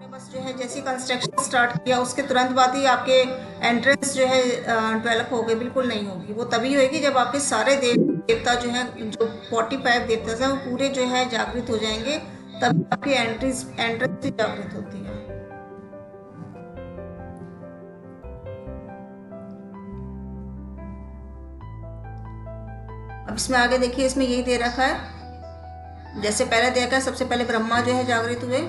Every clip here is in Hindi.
आपने बस जो है जैसे कंस्ट्रक्शन स्टार्ट किया उसके तुरंत बाद ही आपके एंट्रेंस जो है डेवलप हो गई, बिल्कुल नहीं होगी। वो तभी होगी जब आपके सारे देवता जो है, जो 45 देवता है वो पूरे जो है जागृत हो जाएंगे, तब आपकी एंट्रेंस एंट्रेंस जागृत होती है। अब इसमें आगे देखिए, इसमें यही दे रखा है। जैसे पहले देखा, सबसे पहले ब्रह्मा जो है जागृत हुए,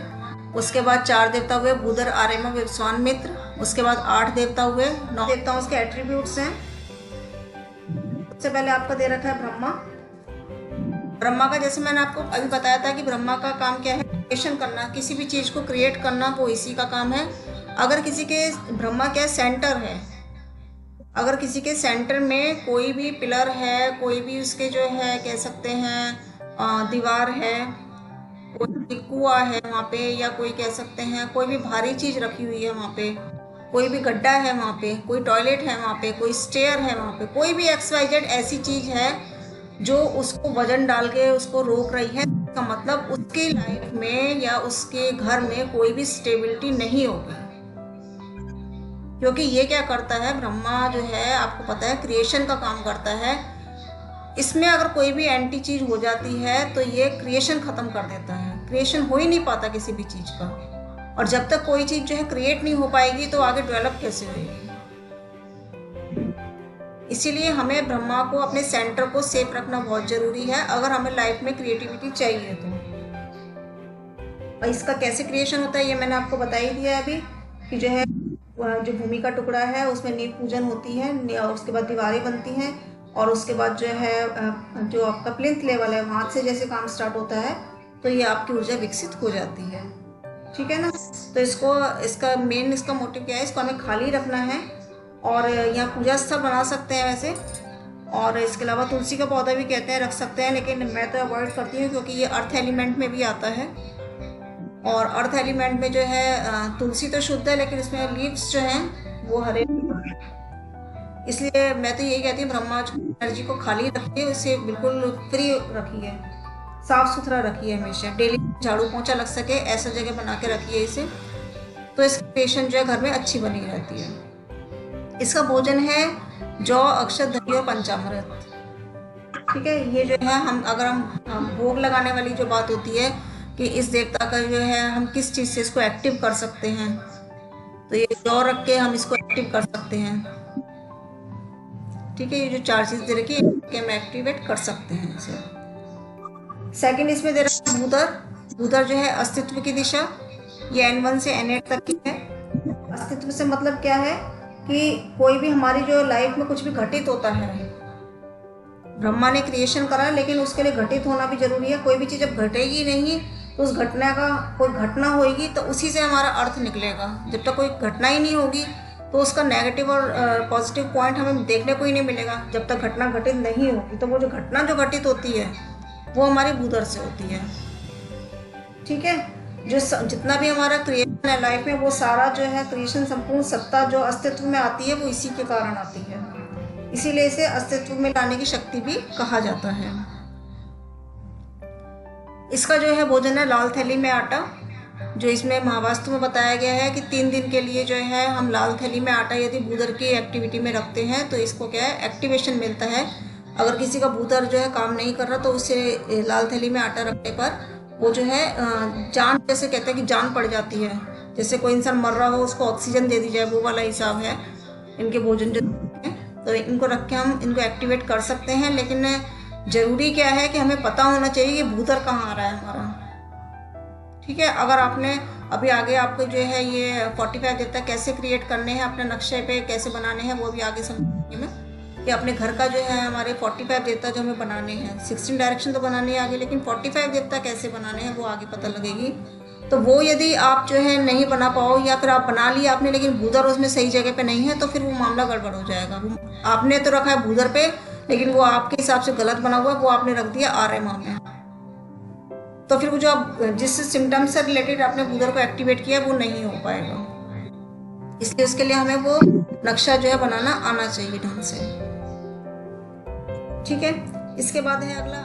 उसके बाद 4 देवता हुए, बुधर, आर्यमा, विश्वान, मित्र। उसके बाद 8 देवता हुए। 9 देवताओं के एट्रीब्यूट्स हैं। सबसे पहले आपका दे रखा है ब्रह्मा। ब्रह्मा का जैसे मैंने आपको अभी बताया था कि ब्रह्मा का काम क्या है, क्रिएशन करना, किसी भी चीज को क्रिएट करना, वो इसी का काम है। अगर किसी के ब्रह्मा क्या सेंटर है, अगर किसी के सेंटर में कोई भी पिलर है, कोई भी उसके जो है कह सकते हैं दीवार है, कोई कुआ है वहाँ पे, या कोई कह सकते हैं कोई भी भारी चीज रखी हुई है वहाँ पे, कोई भी गड्ढा है वहाँ पे, कोई टॉयलेट है वहाँ पे, कोई स्टेयर है वहाँ पे, कोई भी XYZ ऐसी चीज है जो उसको वजन डाल के उसको रोक रही है, इसका मतलब उसकी लाइफ में या उसके घर में कोई भी स्टेबिलिटी नहीं होगी। क्योंकि ये क्या करता है, ब्रह्मा जो है आपको पता है क्रिएशन का काम करता है। इसमें अगर कोई भी एंटी चीज हो जाती है तो ये क्रिएशन खत्म कर देता है, क्रिएशन हो ही नहीं पाता किसी भी चीज का। और जब तक कोई चीज जो है क्रिएट नहीं हो पाएगी तो आगे डेवलप कैसे होगी। इसीलिए हमें ब्रह्मा को, अपने सेंटर को सेफ रखना बहुत जरूरी है अगर हमें लाइफ में क्रिएटिविटी चाहिए तो। और इसका कैसे क्रिएशन होता है ये मैंने आपको बता ही दिया अभी, कि जो है जो भूमि का टुकड़ा है उसमें नींव पूजन होती है, और उसके बाद दीवारें बनती हैं, और उसके बाद जो है जो आपका प्लिंथ लेवल है वहाँ से जैसे काम स्टार्ट होता है तो ये आपकी ऊर्जा विकसित हो जाती है। ठीक है ना। तो इसका मेन मोटिव क्या है, इसको हमें खाली रखना है, और यहाँ पूजा स्थल बना सकते हैं वैसे। और इसके अलावा तुलसी का पौधा भी कहते हैं रख सकते हैं, लेकिन मैं तो अवॉइड करती हूँ क्योंकि ये अर्थ एलिमेंट में भी आता है, और अर्थ एलिमेंट में जो है तुलसी तो शुद्ध है लेकिन इसमें लीव्स जो हैं वो हरे, इसलिए मैं तो यही कहती हूँ ब्रह्मा एनर्जी को खाली रखिए, उसे बिल्कुल फ्री रखिए, साफ सुथरा रखिए, हमेशा डेली झाड़ू पोंछा लग सके ऐसा जगह बना के रखिए इसे, तो इसकी पेशेंट जो है घर में अच्छी बनी रहती है। इसका भोजन है जौ, अक्षत, दही और पंचामृत। ठीक है। ये जो है अगर हम भोग लगाने वाली जो बात होती है कि इस देवता का जो है हम किस चीज से इसको एक्टिव कर सकते हैं, तो ये जौ रख के हम इसको एक्टिव कर सकते हैं। ठीक है। ये जो 4 चीज दे रखी है हम एक्टिवेट कर सकते हैं इसे। सेकंड इसमें दे रखा है भूधर। भूधर जो है अस्तित्व की दिशा, ये N1 से N8 तक की है। अस्तित्व से मतलब क्या है कि कोई भी हमारी जो लाइफ में कुछ भी घटित होता है, ब्रह्मा ने क्रिएशन करा लेकिन उसके लिए घटित होना भी जरूरी है। कोई भी चीज जब घटेगी नहीं तो उस घटना का कोई घटना होगी तो उसी से हमारा अर्थ निकलेगा। जब तक कोई घटना ही नहीं होगी तो उसका नेगेटिव और पॉजिटिव पॉइंट हमें देखने को ही नहीं मिलेगा। जब तक घटना घटित नहीं होगी तो वो जो घटना जो घटित होती है वो हमारी भूधर से होती है। ठीक है। जो जितना भी हमारा क्रिएशन है लाइफ में, वो सारा जो है क्रिएशन, संपूर्ण सत्ता जो अस्तित्व में आती है वो इसी के कारण आती है, इसीलिए इसे अस्तित्व में लाने की शक्ति भी कहा जाता है। इसका जो है भोजन है लाल थैली में आटा, जो इसमें महावास्तु में बताया गया है कि 3 दिन के लिए जो है हम लाल थैली में आटा यदि भूधर की एक्टिविटी में रखते हैं तो इसको क्या है एक्टिवेशन मिलता है। अगर किसी का भूधर जो है काम नहीं कर रहा तो उसे लाल थैली में आटा रखने पर वो जो है जान, जैसे कहते हैं कि जान पड़ जाती है, जैसे कोई इंसान मर रहा हो उसको ऑक्सीजन दे दी जाए, वो वाला हिसाब है इनके भोजन जो है। तो इनको रख के हम इनको एक्टिवेट कर सकते हैं, लेकिन जरूरी क्या है कि हमें पता होना चाहिए कि भूधर कहाँ आ रहा है हमारा। ठीक है। अगर आपने अभी आगे आपको जो है ये 45 देवता कैसे क्रिएट करने हैं, अपने नक्शे पे कैसे बनाने हैं, वो भी आगे समझूंगी मैं, कि अपने घर का जो है हमारे 45 देवता जो हमें बनाने हैं, 16 डायरेक्शन तो बनाने हैं आगे, लेकिन 45 देवता कैसे बनाने हैं वो आगे पता लगेगी। तो वो यदि आप जो है नहीं बना पाओ, या फिर आप बना लिया आपने लेकिन भूधर उसमें सही जगह पे नहीं है, तो फिर वो मामला गड़बड़ हो जाएगा। आपने तो रखा है भूधर पे लेकिन वो आपके हिसाब से गलत बना हुआ है, वो आपने रख दिया आर्यमा में, तो फिर वो जो आप जिस सिम्टम्स से रिलेटेड आपने भूधर को एक्टिवेट किया वो नहीं हो पाएगा। इसलिए उसके लिए हमें वो नक्शा जो है बनाना आना चाहिए ढंग से। ठीक है। इसके बाद है अगला